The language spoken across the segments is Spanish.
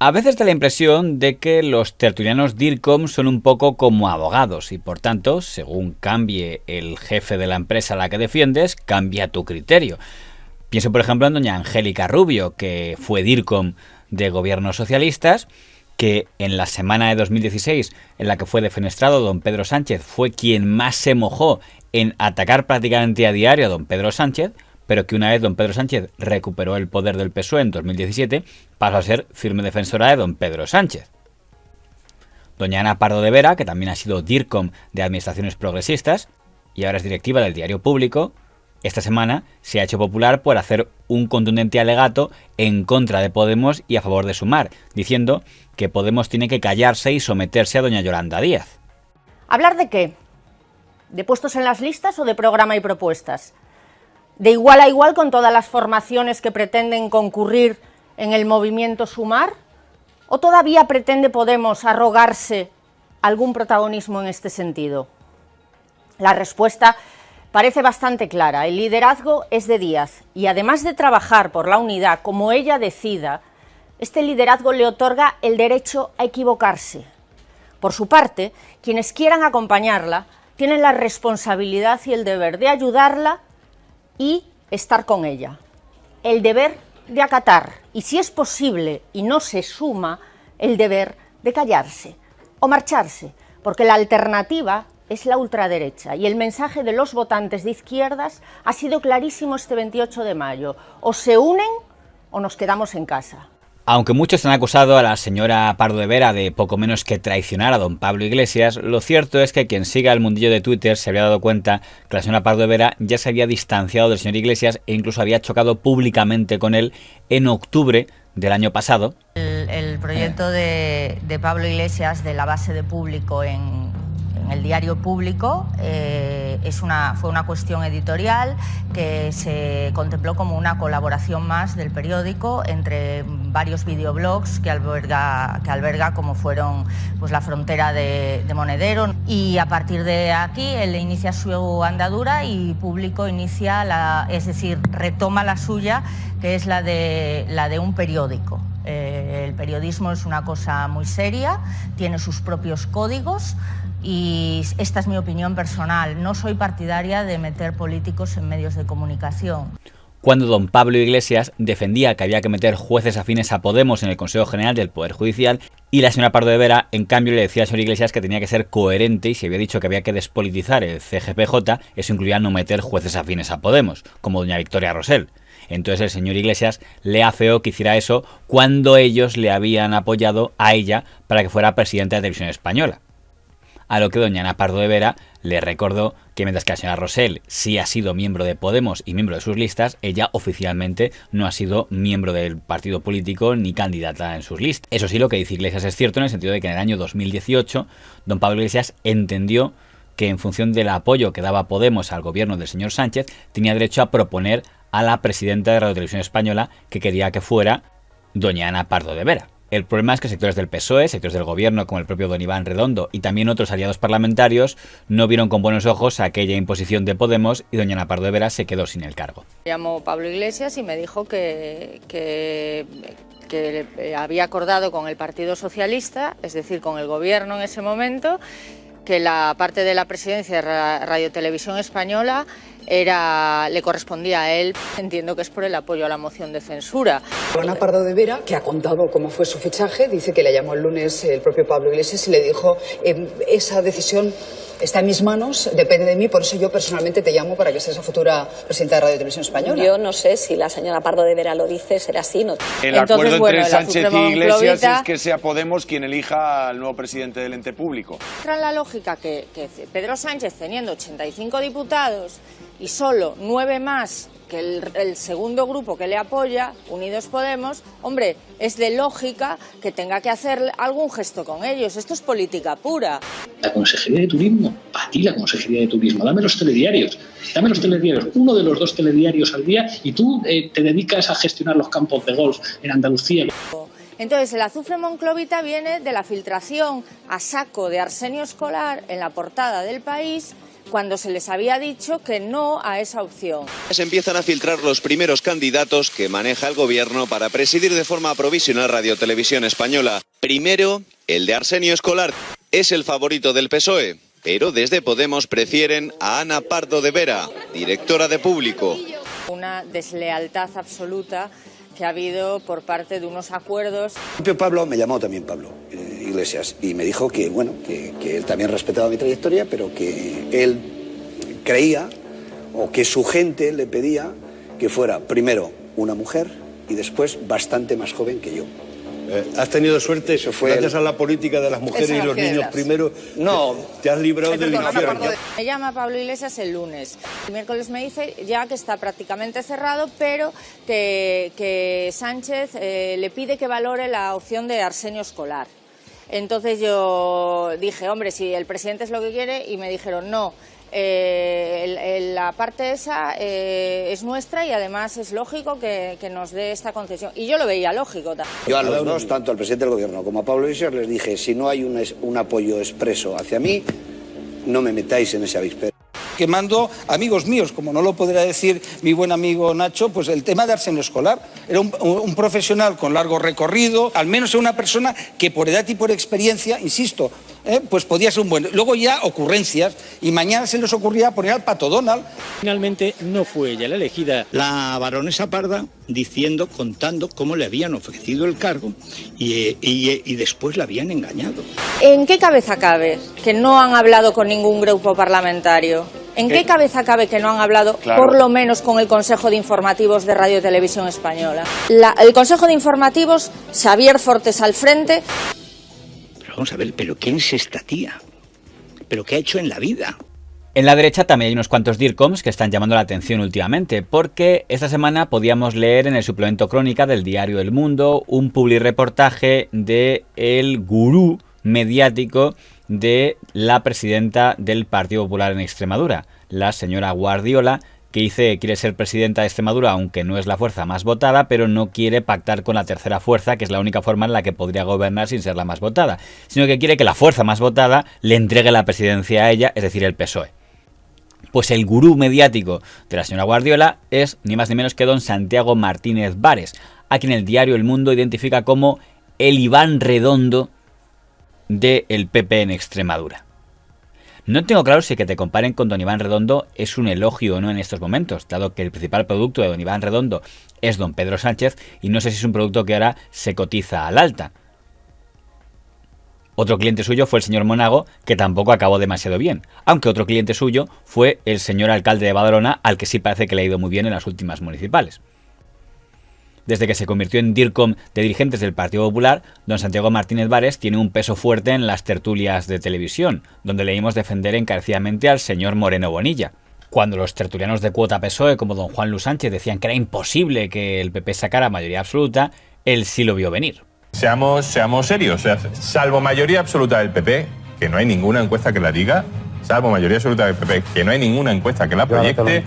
A veces da la impresión de que los tertulianos DIRCOM son un poco como abogados y, por tanto, según cambie el jefe de la empresa a la que defiendes, cambia tu criterio. Pienso, por ejemplo, en doña Angélica Rubio, que fue DIRCOM de gobiernos socialistas, que en la semana de 2016, en la que fue defenestrado don Pedro Sánchez, fue quien más se mojó en atacar prácticamente a diario a don Pedro Sánchez, pero que una vez don Pedro Sánchez recuperó el poder del PSOE en 2017, pasó a ser firme defensora de don Pedro Sánchez. Doña Ana Pardo de Vera, que también ha sido DIRCOM de Administraciones Progresistas y ahora es directiva del Diario Público, esta semana se ha hecho popular por hacer un contundente alegato en contra de Podemos y a favor de Sumar, diciendo que Podemos tiene que callarse y someterse a doña Yolanda Díaz. ¿Hablar de qué? ¿De puestos en las listas o de programa y propuestas? ¿De igual a igual con todas las formaciones que pretenden concurrir en el movimiento Sumar? ¿O todavía pretende Podemos arrogarse algún protagonismo en este sentido? La respuesta parece bastante clara. El liderazgo es de Díaz y además de trabajar por la unidad como ella decida, este liderazgo le otorga el derecho a equivocarse. Por su parte, quienes quieran acompañarla tienen la responsabilidad y el deber de ayudarla y estar con ella. El deber de acatar y, si es posible y no se suma, el deber de callarse o marcharse, porque la alternativa es la ultraderecha y el mensaje de los votantes de izquierdas ha sido clarísimo este 28 de mayo. O se unen o nos quedamos en casa. Aunque muchos han acusado a la señora Pardo de Vera de poco menos que traicionar a don Pablo Iglesias, lo cierto es que quien siga el mundillo de Twitter se habría dado cuenta que la señora Pardo de Vera ya se había distanciado del señor Iglesias e incluso había chocado públicamente con él en octubre del año pasado. El proyecto de Pablo Iglesias de la base de Público en el Diario Público fue una cuestión editorial que se contempló como una colaboración más del periódico entre varios videoblogs que alberga como fueron pues, La Frontera de Monedero, y a partir de aquí él inicia su andadura y Público inicia retoma la suya, que es la de un periódico. El periodismo es una cosa muy seria, tiene sus propios códigos. Y esta es mi opinión personal. No soy partidaria de meter políticos en medios de comunicación. Cuando don Pablo Iglesias defendía que había que meter jueces afines a Podemos en el Consejo General del Poder Judicial, y la señora Pardo de Vera, en cambio, le decía al señor Iglesias que tenía que ser coherente y si había dicho que había que despolitizar el CGPJ, eso incluía no meter jueces afines a Podemos, como doña Victoria Rosell. Entonces el señor Iglesias le afeó que hiciera eso cuando ellos le habían apoyado a ella para que fuera presidenta de Televisión Española. A lo que doña Ana Pardo de Vera le recordó que mientras que la señora Rosell sí ha sido miembro de Podemos y miembro de sus listas, ella oficialmente no ha sido miembro del partido político ni candidata en sus listas. Eso sí, lo que dice Iglesias es cierto en el sentido de que en el año 2018 don Pablo Iglesias entendió que en función del apoyo que daba Podemos al gobierno del señor Sánchez, tenía derecho a proponer a la presidenta de Radio Televisión Española que quería que fuera doña Ana Pardo de Vera. El problema es que sectores del PSOE, sectores del gobierno como el propio don Iván Redondo y también otros aliados parlamentarios no vieron con buenos ojos aquella imposición de Podemos y doña Ana Pardo de Vera se quedó sin el cargo. Me llamó Pablo Iglesias y me dijo que había acordado con el Partido Socialista, es decir, con el gobierno en ese momento, que la parte de la presidencia de Radio Televisión Española le correspondía a él. Entiendo que es por el apoyo a la moción de censura. Ana Pardo de Vera, que ha contado cómo fue su fichaje, dice que le llamó el lunes el propio Pablo Iglesias y le dijo esa decisión está en mis manos, depende de mí, por eso yo personalmente te llamo para que seas la futura presidenta de Radio Televisión Española. Yo no sé si la señora Pardo de Vera lo dice, será así. No. El acuerdo entre Sánchez y Iglesias es que sea Podemos quien elija al nuevo presidente del ente público. Entra en la lógica que Pedro Sánchez, teniendo 85 diputados y solo 9 más que el segundo grupo que le apoya, Unidos Podemos, hombre, es de lógica que tenga que hacer algún gesto con ellos. Esto es política pura. La Consejería de Turismo, para ti la Consejería de Turismo, dame los telediarios, uno de los 2 telediarios al día y tú te dedicas a gestionar los campos de golf en Andalucía. Entonces, el azufre monclovita viene de la filtración a saco de Arsenio Escolar en la portada del País, cuando se les había dicho que no a esa opción. Se empiezan a filtrar los primeros candidatos que maneja el gobierno para presidir de forma provisional Radio Televisión Española. Primero, el de Arsenio Escolar. Es el favorito del PSOE, pero desde Podemos prefieren a Ana Pardo de Vera, directora de Público. Una deslealtad absoluta que ha habido por parte de unos acuerdos. El propio Pablo, me llamó también Pablo Iglesias, y me dijo que, bueno, que él también respetaba mi trayectoria, pero que él creía, o que su gente le pedía, que fuera primero una mujer y después bastante más joven que yo. ¿Has tenido suerte gracias a la política de las mujeres y los niños primero? No. ¿Te has librado del infierno? Me llama Pablo Iglesias el lunes. El miércoles me dice ya que está prácticamente cerrado, pero que Sánchez le pide que valore la opción de Arsenio Escolar. Entonces yo dije, hombre, si el presidente es lo que quiere, y me dijeron no. La parte esa es nuestra y además es lógico que nos dé esta concesión. Y yo lo veía lógico también. Yo a los dos, tanto al presidente del gobierno como a Pablo Iglesias, les dije, si no hay un apoyo expreso hacia mí, no me metáis en ese avispero. Quemando amigos míos, como no lo podrá decir mi buen amigo Nacho, pues el tema de Arsenio Escolar. Era un profesional con largo recorrido, al menos una persona que por edad y por experiencia, insisto, pues podía ser un buen... Luego ya ocurrencias, y mañana se les ocurría poner al Pato Donald. Finalmente no fue ella la elegida. La baronesa Parda contando cómo le habían ofrecido el cargo y después la habían engañado. ¿En qué cabeza cabe que no han hablado con ningún grupo parlamentario? ¿En qué cabeza cabe que no han hablado, por lo menos, con el Consejo de Informativos de Radio Televisión Española? El Consejo de Informativos, Xavier Fortes al frente. Pero vamos a ver, ¿pero quién es esta tía? ¿Pero qué ha hecho en la vida? En la derecha también hay unos cuantos DIRCOMs que están llamando la atención últimamente, porque esta semana podíamos leer en el suplemento crónica del diario El Mundo un publireportaje de el gurú mediático de la presidenta del Partido Popular en Extremadura, la señora Guardiola, que dice que quiere ser presidenta de Extremadura, aunque no es la fuerza más votada, pero no quiere pactar con la tercera fuerza, que es la única forma en la que podría gobernar sin ser la más votada, sino que quiere que la fuerza más votada le entregue la presidencia a ella, es decir, el PSOE. Pues el gurú mediático de la señora Guardiola es ni más ni menos que don Santiago Martínez Vares, a quien el diario El Mundo identifica como el Iván Redondo del PP en Extremadura. No tengo claro si que te comparen con don Iván Redondo es un elogio o no en estos momentos, dado que el principal producto de don Iván Redondo es don Pedro Sánchez, y no sé si es un producto que ahora se cotiza al alta. Otro cliente suyo fue el señor Monago, que tampoco acabó demasiado bien, aunque otro cliente suyo fue el señor alcalde de Badalona, al que sí parece que le ha ido muy bien en las últimas municipales. Desde que se convirtió en DIRCOM de dirigentes del Partido Popular, don Santiago Martínez Vares tiene un peso fuerte en las tertulias de televisión, donde leímos defender encarecidamente al señor Moreno Bonilla. Cuando los tertulianos de cuota PSOE, como don Juan Luis Sánchez, decían que era imposible que el PP sacara mayoría absoluta, él sí lo vio venir. Seamos serios, salvo mayoría absoluta del PP, que no hay ninguna encuesta que la diga, salvo mayoría absoluta del PP, que no hay ninguna encuesta que la proyecte,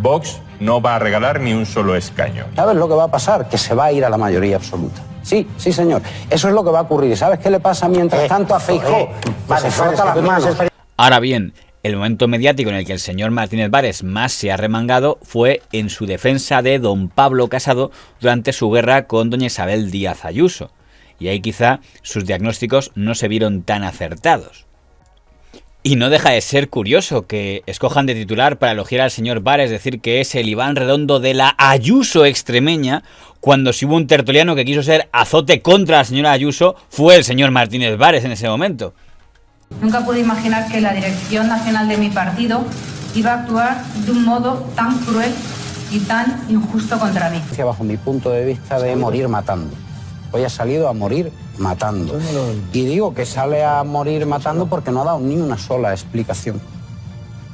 Vox no va a regalar ni un solo escaño. ¿Sabes lo que va a pasar? Que se va a ir a la mayoría absoluta. Sí, sí, señor. Eso es lo que va a ocurrir. ¿Sabes qué le pasa mientras tanto a Feijóo? Se frota las manos. Ahora bien, el momento mediático en el que el señor Martínez Vares más se ha remangado fue en su defensa de don Pablo Casado durante su guerra con doña Isabel Díaz Ayuso. Y ahí quizá sus diagnósticos no se vieron tan acertados. Y no deja de ser curioso que escojan de titular para elogiar al señor Vares, decir que es el Iván Redondo de la Ayuso extremeña, cuando si hubo un tertuliano que quiso ser azote contra la señora Ayuso, fue el señor Martínez Vares en ese momento. Nunca pude imaginar que la dirección nacional de mi partido iba a actuar de un modo tan cruel y tan injusto contra mí. Bajo mi punto de vista, de morir matando. Hoy ha salido a morir matando. Y digo que sale a morir matando porque no ha dado ni una sola explicación.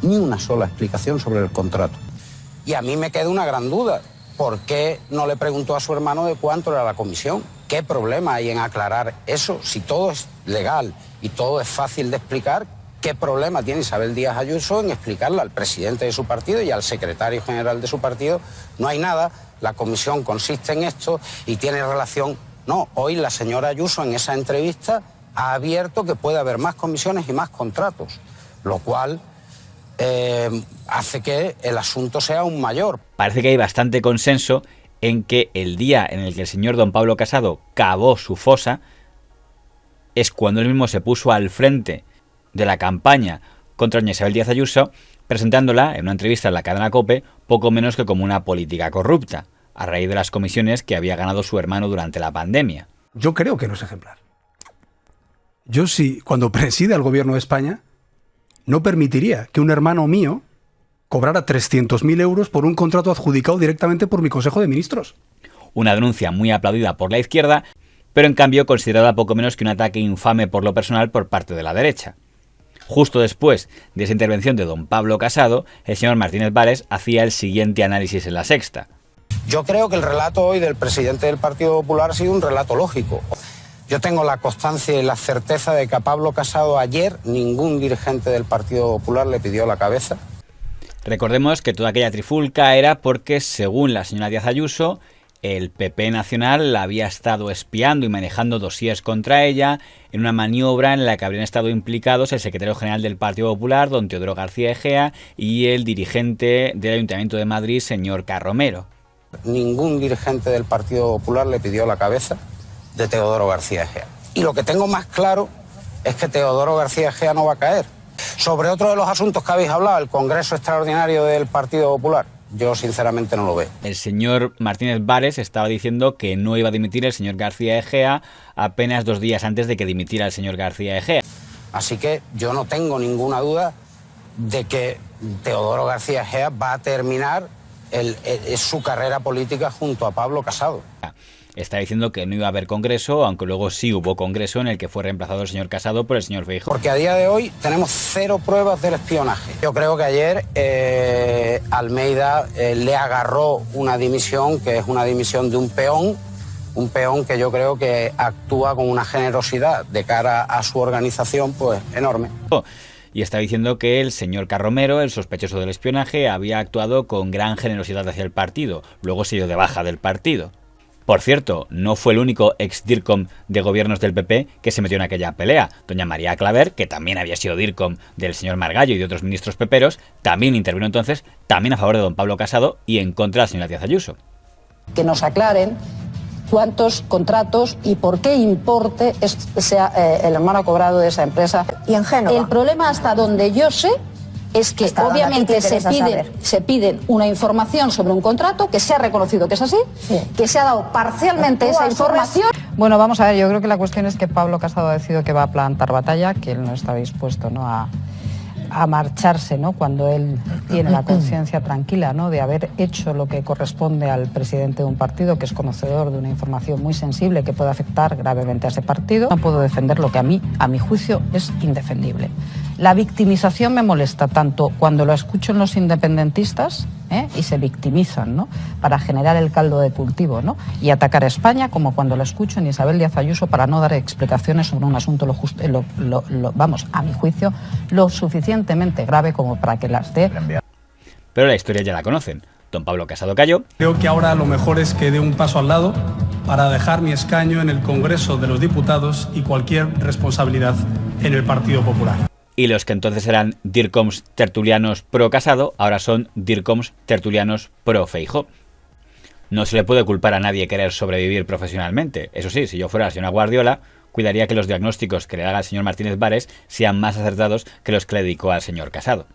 Ni una sola explicación sobre el contrato. Y a mí me queda una gran duda. ¿Por qué no le preguntó a su hermano de cuánto era la comisión? ¿Qué problema hay en aclarar eso? Si todo es legal y todo es fácil de explicar, ¿qué problema tiene Isabel Díaz Ayuso en explicarle al presidente de su partido y al secretario general de su partido? No hay nada, la comisión consiste en esto y tiene relación... No, hoy la señora Ayuso en esa entrevista ha abierto que puede haber más comisiones y más contratos, lo cual hace que el asunto sea aún mayor. Parece que hay bastante consenso en que el día en el que el señor don Pablo Casado cavó su fosa es cuando él mismo se puso al frente de la campaña contra doña Isabel Díaz Ayuso, presentándola en una entrevista en la cadena COPE poco menos que como una política corrupta, a raíz de las comisiones que había ganado su hermano durante la pandemia. Yo creo que no es ejemplar. Yo sí, cuando presida el gobierno de España, no permitiría que un hermano mío cobrara 300.000 euros por un contrato adjudicado directamente por mi Consejo de Ministros. Una denuncia muy aplaudida por la izquierda, pero en cambio considerada poco menos que un ataque infame por lo personal por parte de la derecha. Justo después de esa intervención de don Pablo Casado, el señor Martínez Vares hacía el siguiente análisis en La Sexta. Yo creo que el relato hoy del presidente del Partido Popular ha sido un relato lógico. Yo tengo la constancia y la certeza de que a Pablo Casado ayer ningún dirigente del Partido Popular le pidió la cabeza. Recordemos que toda aquella trifulca era porque, según la señora Díaz Ayuso, el PP nacional la había estado espiando y manejando dosieres contra ella en una maniobra en la que habrían estado implicados el secretario general del Partido Popular, don Teodoro García Egea, y el dirigente del Ayuntamiento de Madrid, señor Carromero. Ningún dirigente del Partido Popular le pidió la cabeza de Teodoro García Egea. Y lo que tengo más claro es que Teodoro García Egea no va a caer. Sobre otro de los asuntos que habéis hablado, el Congreso Extraordinario del Partido Popular, yo sinceramente no lo veo. El señor Martínez Vares estaba diciendo que no iba a dimitir el señor García Egea apenas 2 días antes de que dimitiera el señor García Egea. Así que yo no tengo ninguna duda de que Teodoro García Egea va a terminar su carrera política junto a Pablo Casado. Está diciendo que no iba a haber congreso, aunque luego sí hubo congreso en el que fue reemplazado el señor Casado por el señor Feijóo. Porque a día de hoy tenemos 0 pruebas del espionaje. Yo creo que ayer Almeida le agarró una dimisión, que es una dimisión de un peón que yo creo que actúa con una generosidad de cara a su organización pues enorme. Y está diciendo que el señor Carromero, el sospechoso del espionaje, había actuado con gran generosidad hacia el partido, luego se dio de baja del partido. Por cierto, no fue el único ex-DIRCOM de gobiernos del PP que se metió en aquella pelea. Doña María Claver, que también había sido DIRCOM del señor Margallo y de otros ministros peperos, también intervino entonces, también a favor de don Pablo Casado y en contra de la señora Díaz Ayuso. Que nos aclaren cuántos contratos y por qué importe el hermano ha cobrado de esa empresa. Y en Génova. El problema, hasta donde yo sé, es que obviamente se piden una información sobre un contrato, que se ha reconocido que es así, que se ha dado parcialmente esa información. Bueno, vamos a ver, yo creo que la cuestión es que Pablo Casado ha decidido que va a plantar batalla, que él no está dispuesto, ¿no?, a marcharse, ¿no?, cuando él tiene la conciencia tranquila, ¿no?, de haber hecho lo que corresponde al presidente de un partido, que es conocedor de una información muy sensible que puede afectar gravemente a ese partido. No puedo defender lo que a mi juicio, es indefendible. La victimización me molesta tanto cuando lo escucho en los independentistas, y se victimizan, ¿no?, para generar el caldo de cultivo, ¿no?, y atacar a España, como cuando lo escucho en Isabel Díaz Ayuso para no dar explicaciones sobre un asunto, vamos, a mi juicio, lo suficientemente grave como para que las dé. Pero la historia ya la conocen. Don Pablo Casado cayó. Creo que ahora lo mejor es que dé un paso al lado para dejar mi escaño en el Congreso de los Diputados y cualquier responsabilidad en el Partido Popular. Y los que entonces eran DIRCOMs tertulianos pro Casado, ahora son DIRCOMs tertulianos pro Feijóo. No se le puede culpar a nadie querer sobrevivir profesionalmente. Eso sí, si yo fuera la señora Guardiola, cuidaría que los diagnósticos que le haga el señor Martínez Vares sean más acertados que los que le dedicó al señor Casado.